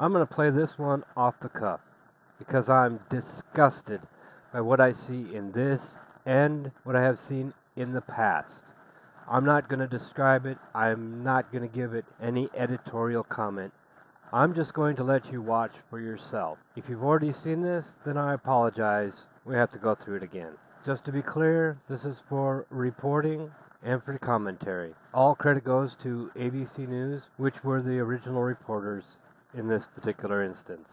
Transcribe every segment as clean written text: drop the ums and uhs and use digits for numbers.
I'm going to play this one off the cuff because I'm disgusted by what I see in this and what I have seen in the past. I'm not going to describe it. I'm not going to give it any editorial comment. I'm just going to let you watch for yourself. If you've already seen this, then I apologize. We have to go through it again. Just to be clear, this is for reporting and for commentary. All credit goes to ABC News, which were the original reporters in this particular instance.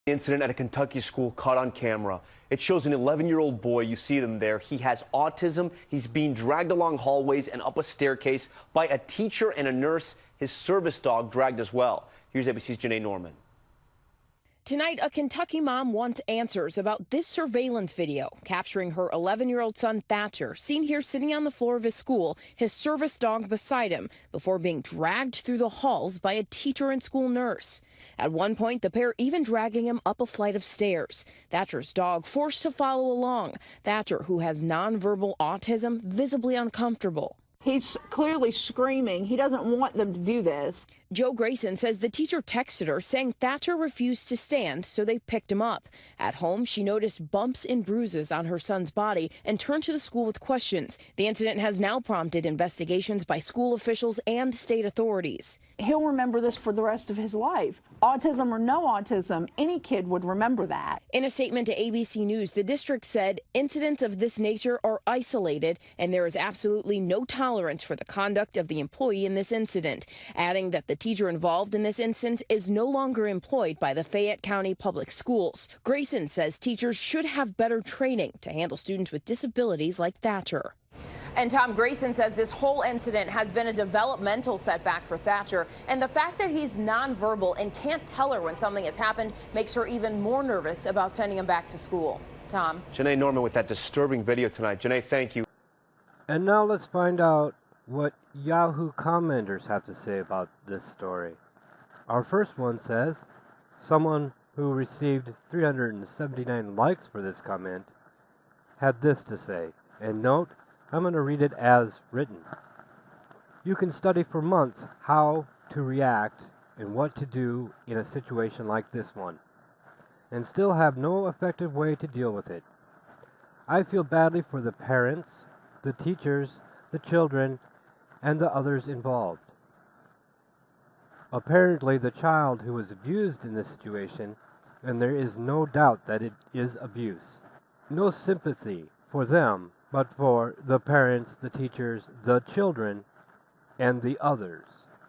Incident at a Kentucky school caught on camera. It shows an 11-year-old boy. You see them there. He has autism. He's being dragged along hallways and up a staircase by a teacher and a nurse. His service dog dragged as well. Here's ABC's Janae Norman. Tonight, a Kentucky mom wants answers about this surveillance video capturing her 11-year-old son Thatcher, seen here sitting on the floor of his school, his service dog beside him, before being dragged through the halls by a teacher and school nurse. At one point, the pair even dragging him up a flight of stairs. Thatcher's dog forced to follow along. Thatcher, who has nonverbal autism, visibly uncomfortable. He's clearly screaming. He doesn't want them to do this. Joe Grayson says the teacher texted her saying Thatcher refused to stand, so they picked him up. At home, she noticed bumps and bruises on her son's body and turned to the school with questions. The incident has now prompted investigations by school officials and state authorities. He'll remember this for the rest of his life. Autism or no autism, any kid would remember that. In a statement to ABC News, the district said incidents of this nature are isolated and there is absolutely no tolerance for the conduct of the employee in this incident, adding that the teacher involved in this instance is no longer employed by the Fayette County Public Schools. Grayson says teachers should have better training to handle students with disabilities like Thatcher. And Tom Grayson says this whole incident has been a developmental setback for Thatcher, and the fact that he's nonverbal and can't tell her when something has happened makes her even more nervous about sending him back to school. Tom. Janae Norman with that disturbing video tonight. Janae, thank you. And now let's find out what Yahoo commenters have to say about this story. Our first one says, someone who received 379 likes for this comment had this to say, and note, I'm going to read it as written. You can study for months how to react and what to do in a situation like this one, and still have no effective way to deal with it. I feel badly for the parents, the teachers, the children, and the others involved. Apparently, the child who was abused in this situation, and there is no doubt that it is abuse. No sympathy for them, but for the parents, the teachers, the children, and the others.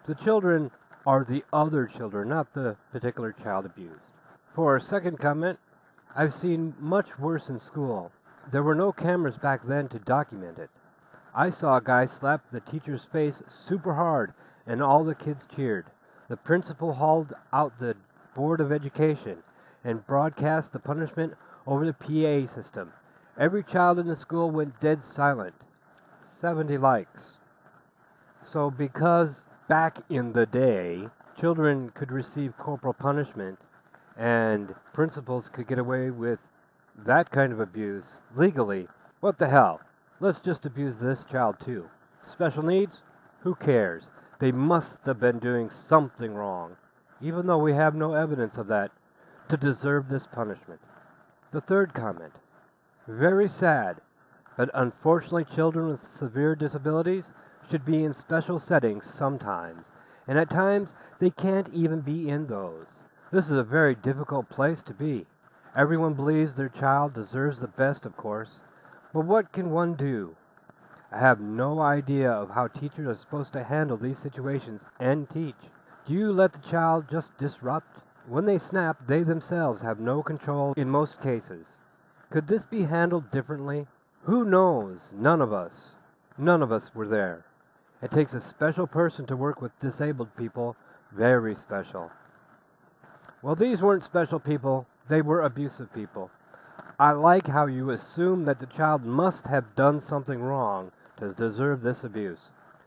The children are the other children, not the particular child abused. For a second comment, I've seen much worse in school. There were no cameras back then to document it. I saw a guy slap the teacher's face super hard, and all the kids cheered. The principal hauled out the Board of Education and broadcast the punishment over the PA system. Every child in the school went dead silent. 70 likes. So because back in the day, children could receive corporal punishment and principals could get away with that kind of abuse legally, what the hell? Let's just abuse this child too. Special needs? Who cares? They must have been doing something wrong, even though we have no evidence of that, to deserve this punishment. The third comment. Very sad, but unfortunately children with severe disabilities should be in special settings sometimes, and at times they can't even be in those. This is a very difficult place to be. Everyone believes their child deserves the best, of course, but what can one do? I have no idea of how teachers are supposed to handle these situations and teach. Do you let the child just disrupt? When they snap, they themselves have no control in most cases. Could this be handled differently? Who knows? None of us were there. It takes a special person to work with disabled people, very special. Well, these weren't special people, they were abusive people. I like how you assume that the child must have done something wrong to deserve this abuse.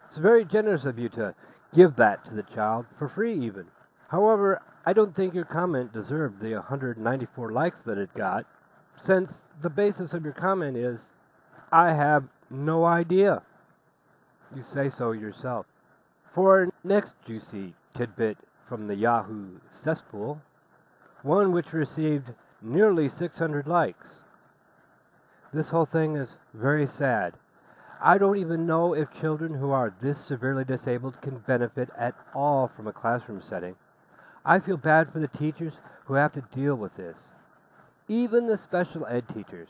It's very generous of you to give that to the child, for free even. However, I don't think your comment deserved the 194 likes that it got, since the basis of your comment is, I have no idea. You say so yourself. For our next juicy tidbit from the Yahoo cesspool, one which received nearly 600 likes. This whole thing is very sad. I don't even know if children who are this severely disabled can benefit at all from a classroom setting. I feel bad for the teachers who have to deal with this. Even the special ed teachers.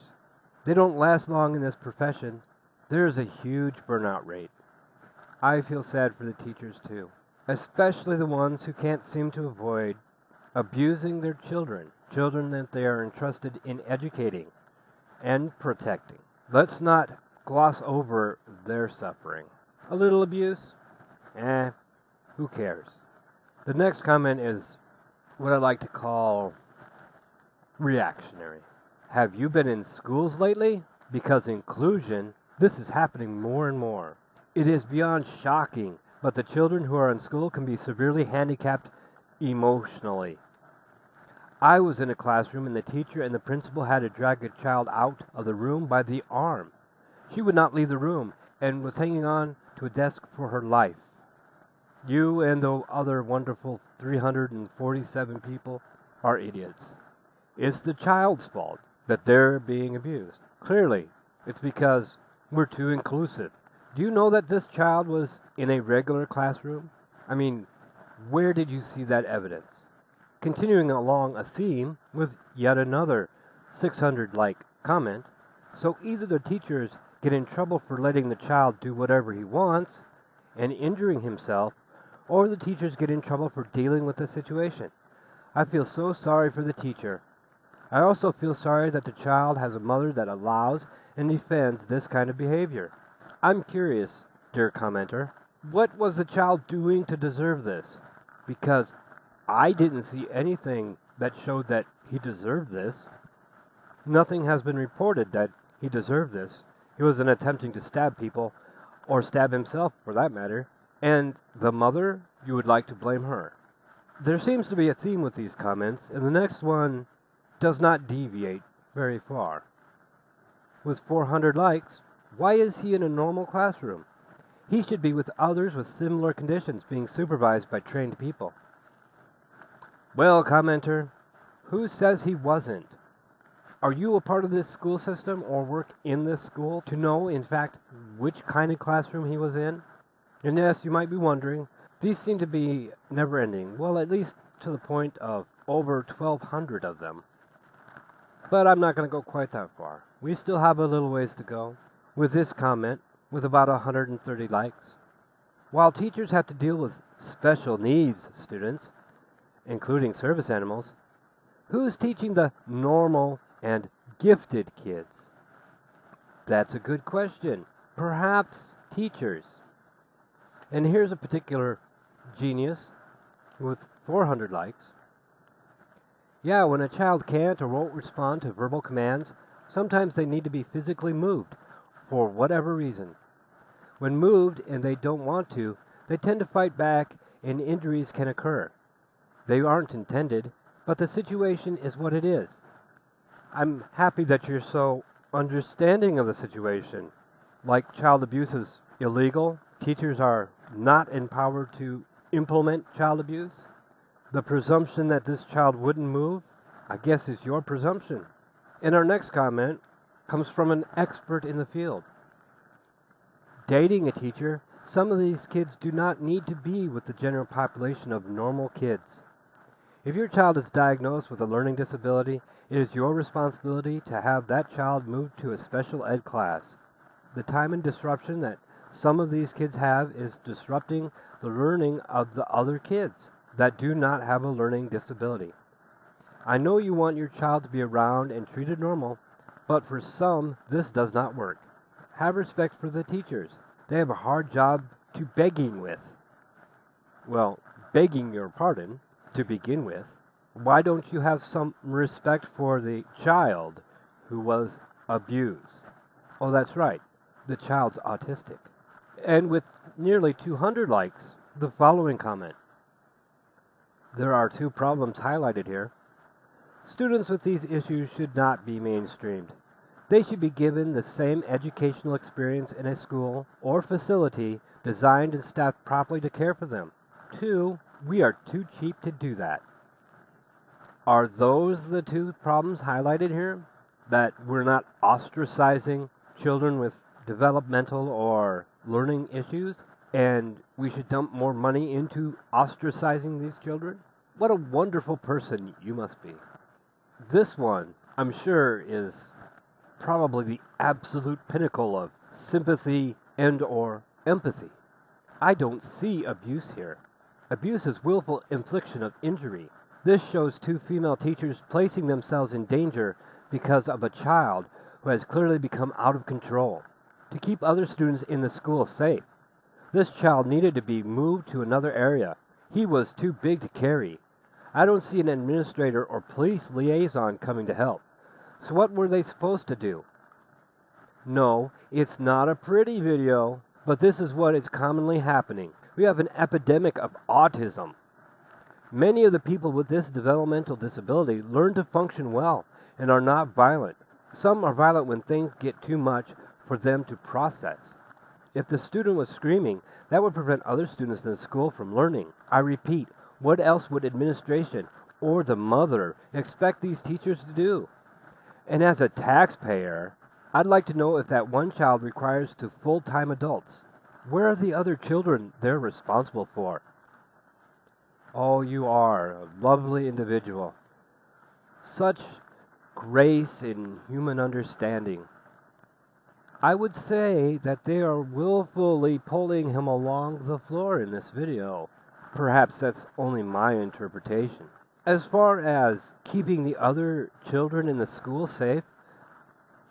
They don't last long in this profession. There is a huge burnout rate. I feel sad for the teachers too, especially the ones who can't seem to avoid abusing their children that they are entrusted in educating and protecting. Let's not gloss over their suffering. A little abuse? Who cares? The next comment is what I like to call reactionary. Have you been in schools lately? Because inclusion, this is happening more and more. It is beyond shocking, but the children who are in school can be severely handicapped emotionally. I was in a classroom and the teacher and the principal had to drag a child out of the room by the arm. She would not leave the room and was hanging on to a desk for her life. You and the other wonderful 347 people are idiots. It's the child's fault that they're being abused. Clearly, it's because we're too inclusive. Do you know that this child was in a regular classroom? I mean, where did you see that evidence? Continuing along a theme with yet another 600-like comment, so either the teachers get in trouble for letting the child do whatever he wants and injuring himself, or the teachers get in trouble for dealing with the situation. I feel so sorry for the teacher. I also feel sorry that the child has a mother that allows and defends this kind of behavior. I'm curious, dear commenter, what was the child doing to deserve this? Because I didn't see anything that showed that he deserved this. Nothing has been reported that he deserved this. He wasn't attempting to stab people, or stab himself for that matter. And the mother, you would like to blame her. There seems to be a theme with these comments, and the next one does not deviate very far. With 400 likes, why is he in a normal classroom? He should be with others with similar conditions, being supervised by trained people. Well, commenter, who says he wasn't? Are you a part of this school system or work in this school to know, in fact, which kind of classroom he was in? And yes, you might be wondering, these seem to be never-ending, well, at least to the point of over 1,200 of them. But I'm not going to go quite that far. We still have a little ways to go with this comment, with about 130 likes. While teachers have to deal with special needs students, including service animals, who's teaching the normal and gifted kids? That's a good question. Perhaps teachers. And here's a particular genius with 400 likes. Yeah, when a child can't or won't respond to verbal commands, sometimes they need to be physically moved for whatever reason. When moved and they don't want to, they tend to fight back and injuries can occur. They aren't intended, but the situation is what it is. I'm happy that you're so understanding of the situation. Like child abuse is illegal, teachers are not empowered to implement child abuse. The presumption that this child wouldn't move, I guess, is your presumption. And our next comment comes from an expert in the field. Dating a teacher, some of these kids do not need to be with the general population of normal kids. If your child is diagnosed with a learning disability, it is your responsibility to have that child moved to a special ed class. The time and disruption that some of these kids have is disrupting the learning of the other kids that do not have a learning disability. I know you want your child to be around and treated normal, but for some, this does not work. Have respect for the teachers. They have a hard job to begging with. Well, begging your pardon, to begin with. Why don't you have some respect for the child who was abused? Oh, that's right. The child's autistic. And with nearly 200 likes, the following comment. There are two problems highlighted here. Students with these issues should not be mainstreamed. They should be given the same educational experience in a school or facility designed and staffed properly to care for them. Two, we are too cheap to do that. Are those the two problems highlighted here? That we're not ostracizing children with developmental or learning issues, and we should dump more money into ostracizing these children? What a wonderful person you must be. This one, I'm sure, is probably the absolute pinnacle of sympathy and or empathy. I don't see abuse here. Abuse is willful infliction of injury. This shows two female teachers placing themselves in danger because of a child who has clearly become out of control, to keep other students in the school safe. This child needed to be moved to another area. He was too big to carry. I don't see an administrator or police liaison coming to help. So what were they supposed to do? No, it's not a pretty video, but this is what is commonly happening. We have an epidemic of autism. Many of the people with this developmental disability learn to function well and are not violent. Some are violent when things get too much for them to process. If the student was screaming, that would prevent other students in the school from learning. I repeat, what else would administration or the mother expect these teachers to do? And as a taxpayer, I'd like to know if that one child requires two full-time adults. Where are the other children they're responsible for? Oh, you are a lovely individual. Such grace and human understanding. I would say that they are willfully pulling him along the floor in this video. Perhaps that's only my interpretation. As far as keeping the other children in the school safe,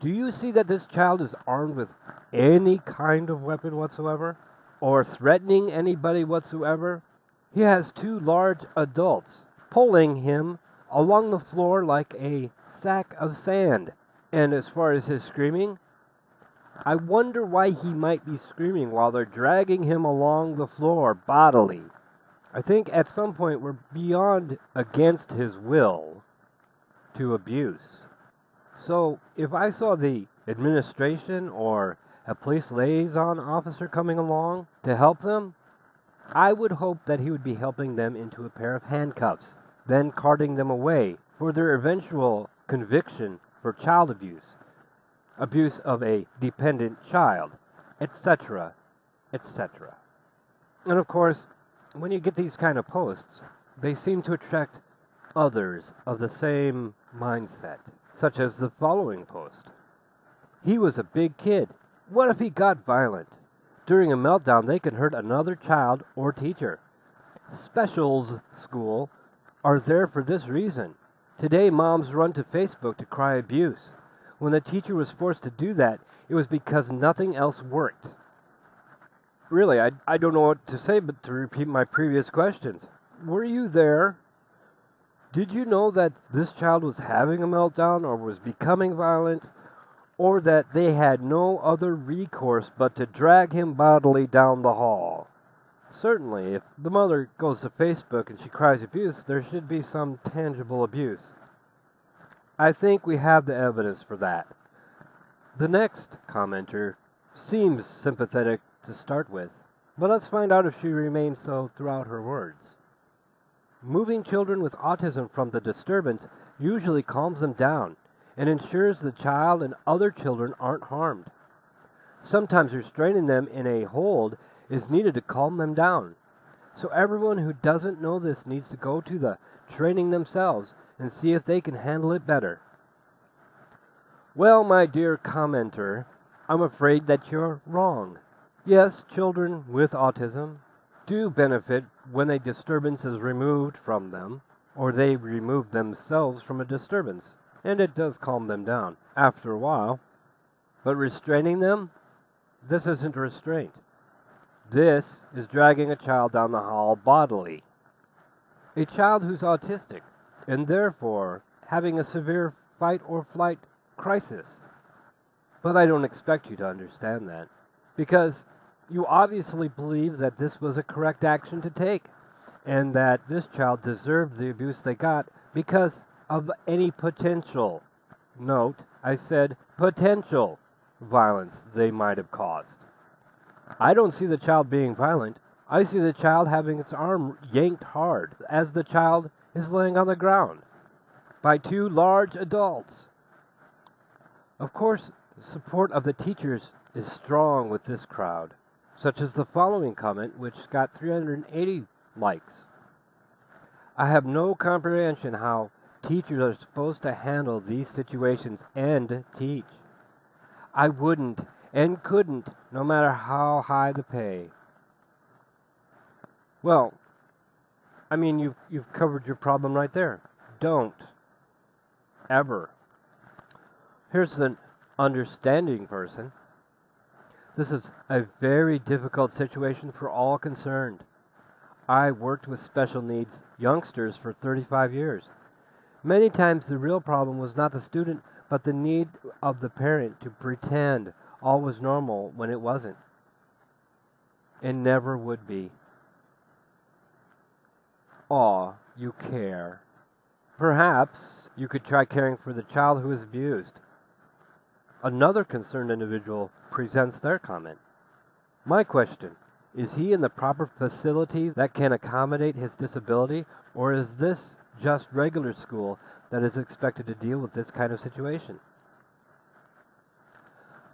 do you see that this child is armed with any kind of weapon whatsoever? Or threatening anybody whatsoever? He has two large adults pulling him along the floor like a sack of sand. And as far as his screaming, I wonder why he might be screaming while they're dragging him along the floor bodily. I think at some point we're beyond against his will to abuse. So if I saw the administration or a police liaison officer coming along to help them, I would hope that he would be helping them into a pair of handcuffs, then carting them away for their eventual conviction for child abuse, abuse of a dependent child, etc., etc. And of course, when you get these kind of posts, they seem to attract others of the same mindset, such as the following post. He was a big kid. What if he got violent? During a meltdown, they can hurt another child or teacher. Specials school are there for this reason. Today, moms run to Facebook to cry abuse. When the teacher was forced to do that, it was because nothing else worked. Really, I don't know what to say but to repeat my previous questions. Were you there? Did you know that this child was having a meltdown or was becoming violent? Or that they had no other recourse but to drag him bodily down the hall? Certainly, if the mother goes to Facebook and she cries abuse, there should be some tangible abuse. I think we have the evidence for that. The next commenter seems sympathetic to start with, but let's find out if she remains so throughout her words. Moving children with autism from the disturbance usually calms them down and ensures the child and other children aren't harmed. Sometimes restraining them in a hold is needed to calm them down. So everyone who doesn't know this needs to go to the training themselves and see if they can handle it better. Well, my dear commenter, I'm afraid that you're wrong. Yes, children with autism do benefit when a disturbance is removed from them, or they remove themselves from a disturbance, and it does calm them down after a while. But restraining them? This isn't restraint. This is dragging a child down the hall bodily. A child who's autistic, and therefore having a severe fight or flight crisis. But I don't expect you to understand that, because you obviously believe that this was a correct action to take, and that this child deserved the abuse they got because of any potential, note, I said potential, violence they might have caused. I don't see the child being violent. I see the child having its arm yanked hard as the child is laying on the ground. by two large adults. Of course, the support of the teachers is strong with this crowd, such as the following comment, which got 380 likes. I have no comprehension how teachers are supposed to handle these situations and teach. I wouldn't and couldn't, no matter how high the pay. Well, I mean, you've covered your problem right there. Don't. Ever. Here's an understanding person. This is a very difficult situation for all concerned. I worked with special needs youngsters for 35 years. Many times the real problem was not the student, but the need of the parent to pretend all was normal when it wasn't. And never would be. Aw, you care. Perhaps you could try caring for the child who is abused. Another concerned individual presents their comment. My question, is he in the proper facility that can accommodate his disability, or is this just regular school that is expected to deal with this kind of situation?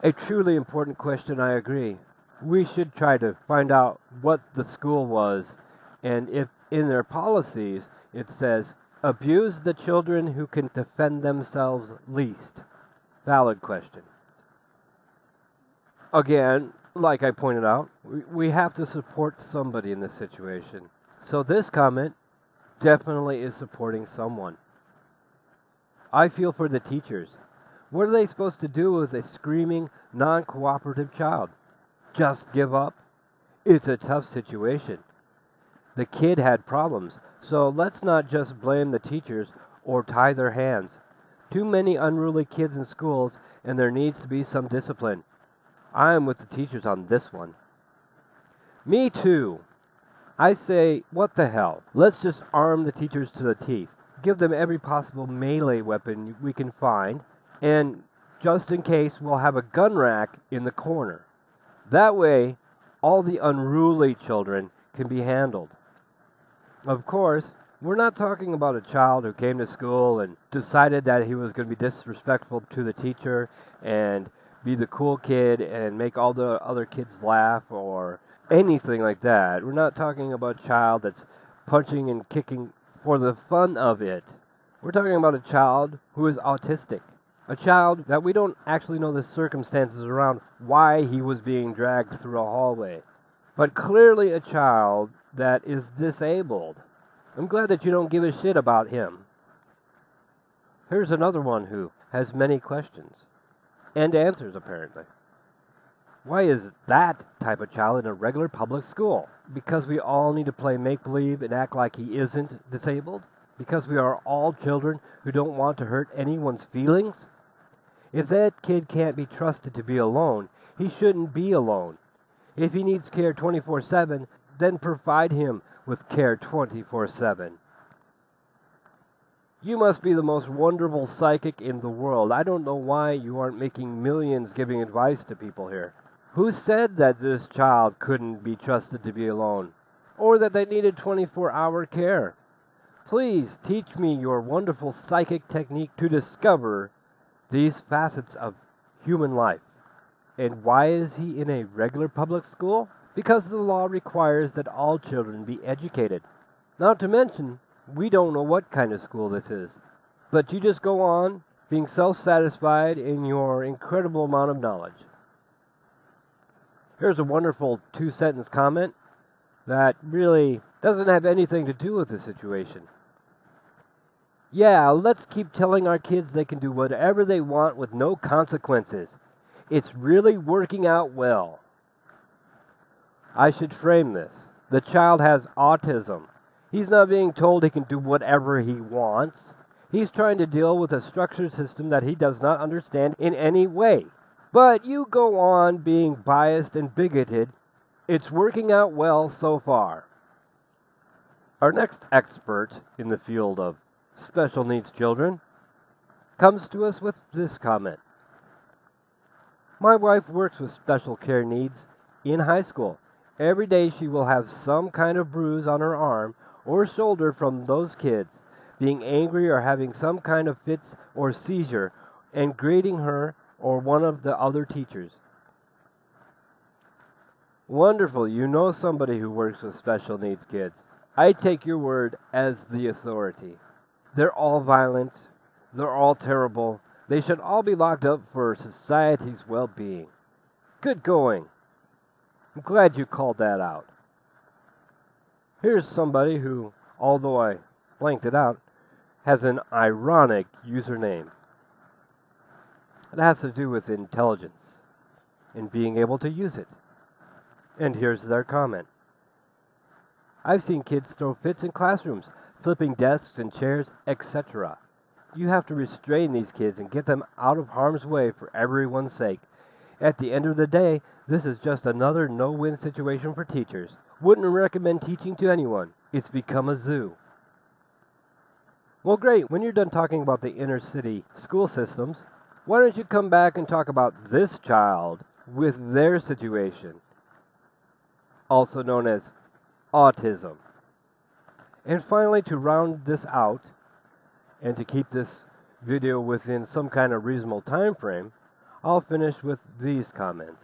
A truly important question, I agree. We should try to find out what the school was, and if in their policies it says, abuse the children who can defend themselves least. Valid question. Again, like I pointed out, we have to support somebody in this situation. So this comment definitely is supporting someone. I feel for the teachers. What are they supposed to do with a screaming, non-cooperative child? Just give up? It's a tough situation. The kid had problems, so let's not just blame the teachers or tie their hands. Too many unruly kids in schools, and there needs to be some discipline. I am with the teachers on this one. Me too. I say, what the hell? Let's just arm the teachers to the teeth. Give them every possible melee weapon we can find, and just in case, we'll have a gun rack in the corner. That way, all the unruly children can be handled. Of course, we're not talking about a child who came to school and decided that he was going to be disrespectful to the teacher and be the cool kid and make all the other kids laugh or anything like that. We're not talking about a child that's punching and kicking for the fun of it. We're talking about a child who is autistic. A child that we don't actually know the circumstances around why he was being dragged through a hallway. But clearly a child that is disabled. I'm glad that you don't give a shit about him. Here's another one who has many questions. And answers, apparently. Why is that type of child in a regular public school? Because we all need to play make-believe and act like he isn't disabled? Because we are all children who don't want to hurt anyone's feelings? If that kid can't be trusted to be alone, he shouldn't be alone. If he needs care 24/7, then provide him with care 24/7. You must be the most wonderful psychic in the world. I don't know why you aren't making millions giving advice to people here. Who said that this child couldn't be trusted to be alone? Or that they needed 24-hour care? Please teach me your wonderful psychic technique to discover these facets of human life. And why is he in a regular public school? Because the law requires that all children be educated. Not to mention, we don't know what kind of school this is. But you just go on being self-satisfied in your incredible amount of knowledge. Here's a wonderful two-sentence comment that really doesn't have anything to do with the situation. Yeah, let's keep telling our kids they can do whatever they want with no consequences. It's really working out well. I should frame this. The child has autism. He's not being told he can do whatever he wants. He's trying to deal with a structured system that he does not understand in any way. But you go on being biased and bigoted. It's working out well so far. Our next expert in the field of special needs children comes to us with this comment. My wife works with special care needs in high school. Every day she will have some kind of bruise on her arm or shoulder from those kids being angry or having some kind of fits or seizure, and grading her or one of the other teachers. Wonderful, you know somebody who works with special needs kids. I take your word as the authority. They're all violent. They're all terrible. They should all be locked up for society's well-being. Good going. I'm glad you called that out. Here's somebody who, although I blanked it out, has an ironic username. It has to do with intelligence and being able to use it. And here's their comment. I've seen kids throw fits in classrooms, flipping desks and chairs, etc. You have to restrain these kids and get them out of harm's way for everyone's sake. At the end of the day, this is just another no-win situation for teachers. Wouldn't recommend teaching to anyone. It's become a zoo. Well, great. When you're done talking about the inner city school systems, why don't you come back and talk about this child with their situation, also known as autism. And finally, to round this out, and to keep this video within some kind of reasonable time frame, I'll finish with these comments.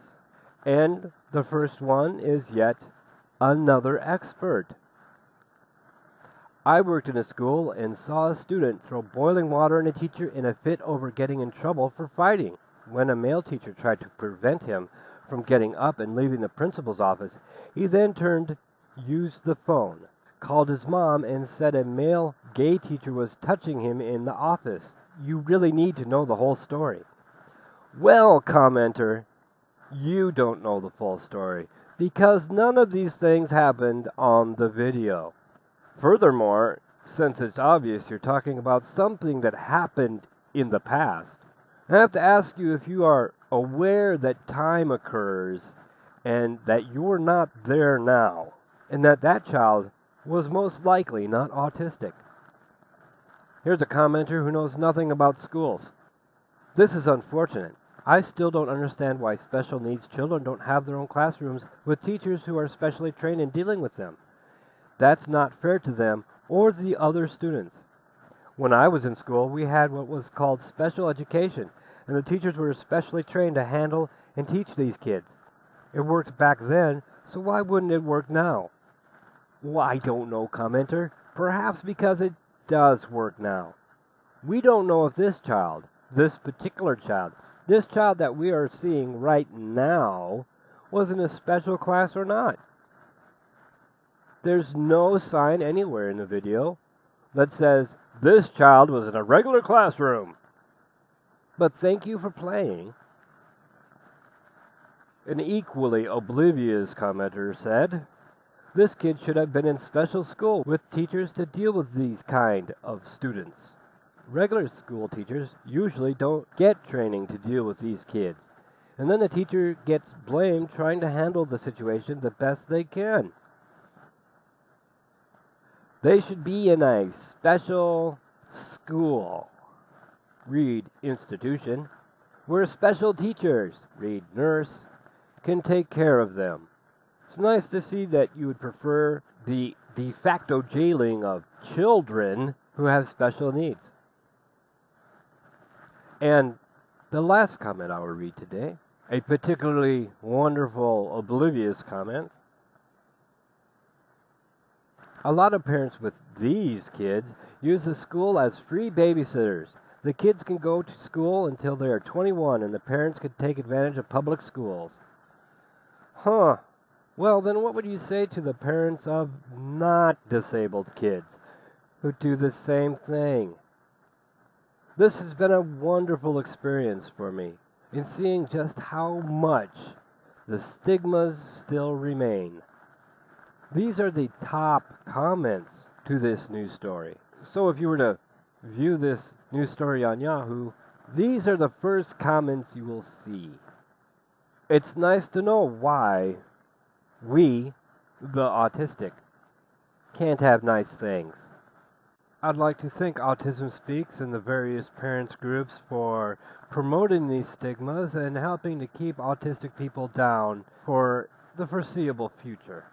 And the first one is yet another expert. I worked in a school and saw a student throw boiling water on a teacher in a fit over getting in trouble for fighting. When a male teacher tried to prevent him from getting up and leaving the principal's office, he then used the phone, called his mom, and said a male gay teacher was touching him in the office. You really need to know the whole story. Well, commenter, you don't know the full story, because none of these things happened on the video. Furthermore, since it's obvious you're talking about something that happened in the past, I have to ask you if you are aware that time occurs and that you're not there now, and that that child was most likely not autistic. Here's a commenter who knows nothing about schools. This is unfortunate. I still don't understand why special needs children don't have their own classrooms with teachers who are specially trained in dealing with them. That's not fair to them or the other students. When I was in school, we had what was called special education, and the teachers were specially trained to handle and teach these kids. It worked back then, so why wouldn't it work now? Well, I don't know, commenter. Perhaps because it does work now. We don't know if this child, this particular child, this child that we are seeing right now, was in a special class or not. There's no sign anywhere in the video that says this child was in a regular classroom. But thank you for playing. An equally oblivious commenter said, this kid should have been in special school with teachers to deal with these kind of students. Regular school teachers usually don't get training to deal with these kids, and then the teacher gets blamed trying to handle the situation the best they can. They should be in a special school, read institution, where special teachers, read nurse, can take care of them. It's nice to see that you would prefer the de facto jailing of children who have special needs. And the last comment I will read today, a particularly wonderful, oblivious comment. A lot of parents with these kids use the school as free babysitters. The kids can go to school until they are 21, and the parents can take advantage of public schools. Huh. Well, then what would you say to the parents of not disabled kids who do the same thing? This has been a wonderful experience for me in seeing just how much the stigmas still remain. These are the top comments to this news story. So if you were to view this news story on Yahoo, these are the first comments you will see. It's nice to know why we, the autistic, can't have nice things. I'd like to thank Autism Speaks and the various parents groups for promoting these stigmas and helping to keep autistic people down for the foreseeable future.